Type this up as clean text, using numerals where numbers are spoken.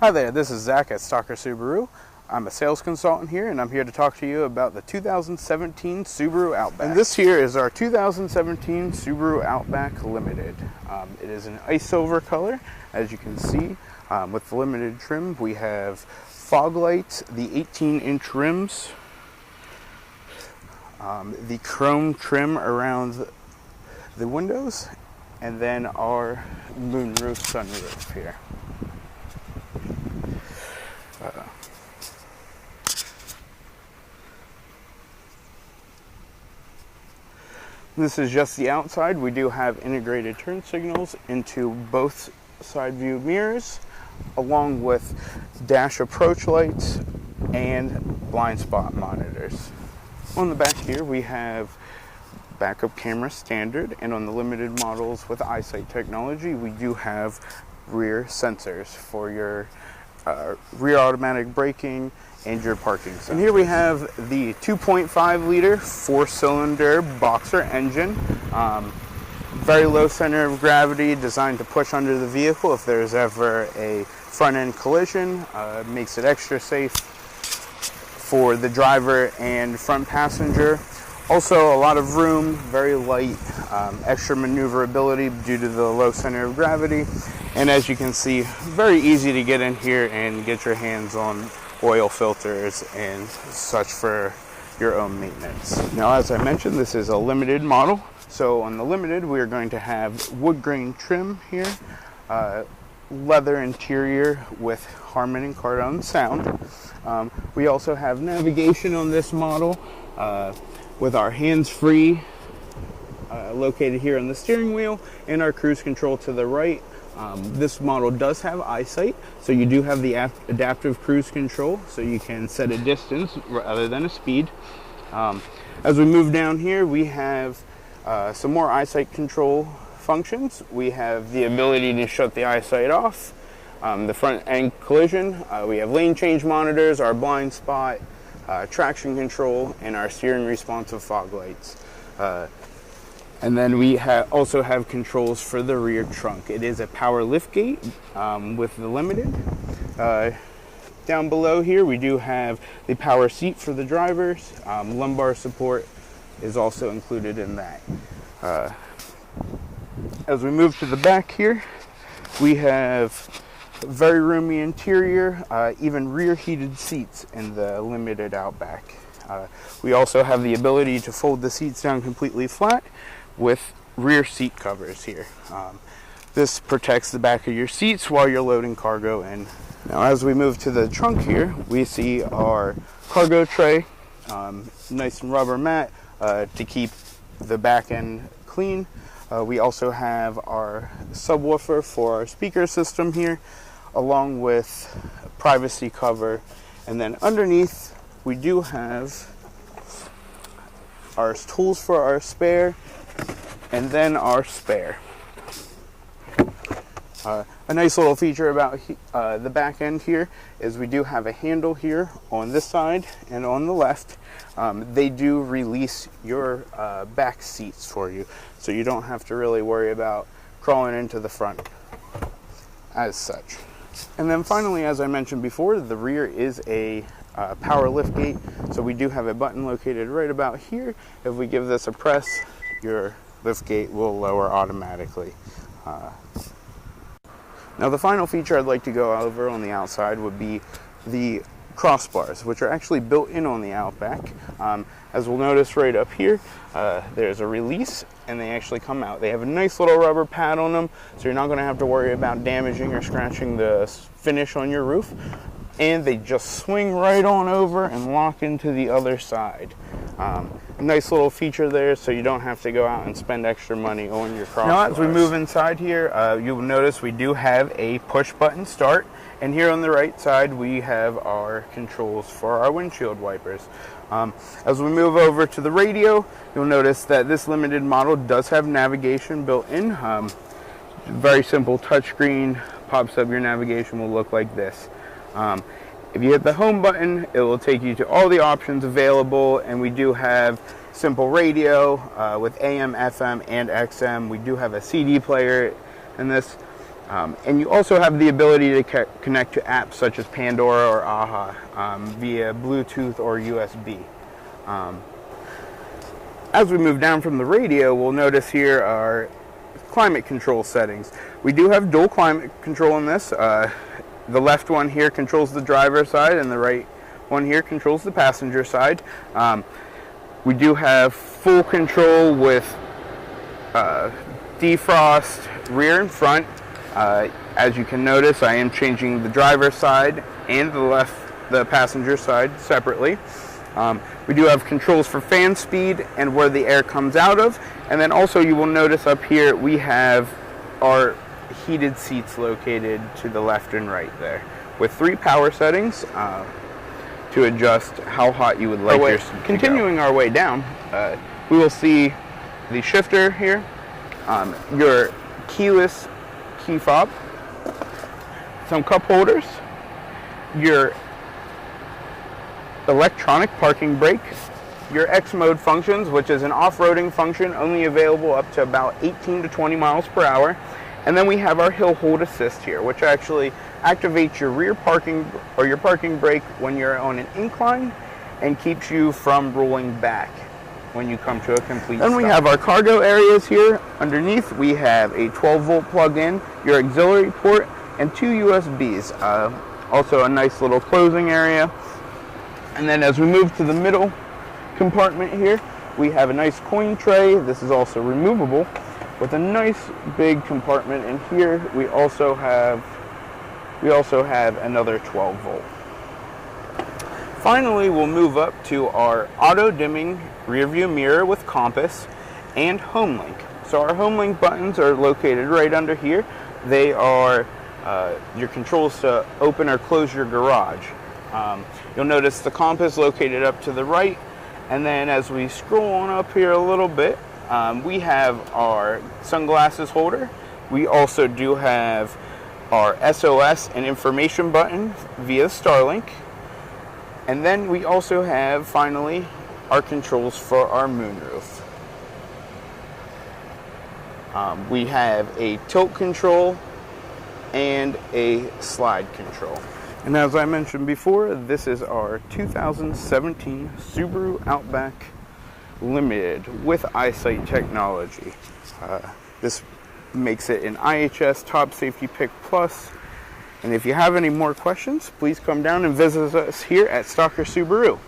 Hi there, this is Zach at Stalker Subaru. I'm a sales consultant here, and I'm here to talk to you about the 2017 Subaru Outback. And this here is our 2017 Subaru Outback Limited. It is an ice silver color, as you can see. With the limited trim, we have fog lights, the 18-inch rims, the chrome trim around the windows, and then our moonroof sunroof here. This is just the outside. We do have integrated turn signals into both side view mirrors, along with dash approach lights and blind spot monitors. On the back here we have backup camera standard, and on the limited models with eyesight technology we do have rear sensors for your rear automatic braking and your parking sensors. And here we have the 2.5 liter 4-cylinder boxer engine. Very low center of gravity, designed to push under the vehicle if there's ever a front end collision. Makes it extra safe for the driver and front passenger. Also a lot of room, very light, extra maneuverability due to the low center of gravity. And as you can see, very easy to get in here and get your hands on oil filters and such for your own maintenance. Now, as I mentioned, this is a limited model. So on the limited, we are going to have wood grain trim here, leather interior with Harman and Kardon sound. We also have navigation on this model with our hands-free located here on the steering wheel, and our cruise control to the right. This model does have eyesight, so you do have the adaptive cruise control, so you can set a distance rather than a speed. As we move down here, we have some more eyesight control functions. We have the ability to shut the eyesight off, the front end collision. We have lane change monitors, our blind spot, traction control, and our steering responsive fog lights. And then we also have controls for the rear trunk. It is a power lift gate with the limited. Down below here we do have the power seat for the drivers. Lumbar support is also included in that. As we move to the back here, we have very roomy interior, even rear heated seats in the limited Outback. We also have the ability to fold the seats down completely flat with rear seat covers here. This protects the back of your seats while you're loading cargo in. Now, as we move to the trunk here, we see our cargo tray, nice and rubber mat to keep the back end clean. We also have our subwoofer for our speaker system here, along with a privacy cover. And then underneath we do have our tools for our spare, and then our spare. A nice little feature about the back end here is we do have a handle here on this side and on the left. They do release your back seats for you, so you don't have to really worry about crawling into the front as such. And then finally, as I mentioned before, the rear is a power lift gate, so we do have a button located right about here. If we give this a press, your lift gate will lower automatically. Now, the final feature I'd like to go over on the outside would be the crossbars, which are actually built in on the Outback. As we'll notice right up here, there's a release, and they actually come out. They have a nice little rubber pad on them, so you're not going to have to worry about damaging or scratching the finish on your roof. And they just swing right on over and lock into the other side. Nice little feature there, so you don't have to go out and spend extra money on your crossbars. Now, as we move inside here, you will notice we do have a push button start, and here on the right side we have our controls for our windshield wipers. As we move over to the radio, you'll notice that this limited model does have navigation built in. Very simple touchscreen, pops up your navigation, will look like this. If you hit the home button, it will take you to all the options available, and we do have simple radio with AM, FM, and XM. We do have a CD player in this. And you also have the ability to connect to apps such as Pandora or AHA via Bluetooth or USB. As we move down from the radio, we'll notice here our climate control settings. We do have dual climate control in this. The left one here controls the driver side, and the right one here controls the passenger side. We do have full control with defrost rear and front. As you can notice, I am changing the driver's side and the passenger side separately. We do have controls for fan speed and where the air comes out of, and then also you will notice up here we have our heated seats located to the left and right there, with 3 power settings to adjust how hot you would like your seat to go. Continuing our way down, we will see the shifter here, your keyless key fob, some cup holders, your electronic parking brake, your X mode functions, which is an off-roading function only available up to about 18 to 20 miles per hour. And then we have our hill hold assist here, which actually activates your rear parking or your parking brake when you're on an incline and keeps you from rolling back when you come to a complete stop. Then we have our cargo areas here. Underneath we have a 12-volt plug-in, your auxiliary port, and 2 USBs. Also a nice little closing area. And then as we move to the middle compartment here, we have a nice coin tray. This is also removable with a nice big compartment. And here we also have another 12-volt. Finally, we'll move up to our auto dimming rear view mirror with compass and home link. So our home link buttons are located right under here. They are your controls to open or close your garage. You'll notice the compass located up to the right, and then as we scroll on up here a little bit, we have our sunglasses holder. We also do have our SOS and information button via Starlink, and then we also have finally our controls for our moonroof. We have a tilt control and a slide control. And as I mentioned before, this is our 2017 Subaru Outback Limited with EyeSight technology. This makes it an IHS Top Safety Pick Plus. And if you have any more questions, please come down and visit us here at Stalker Subaru.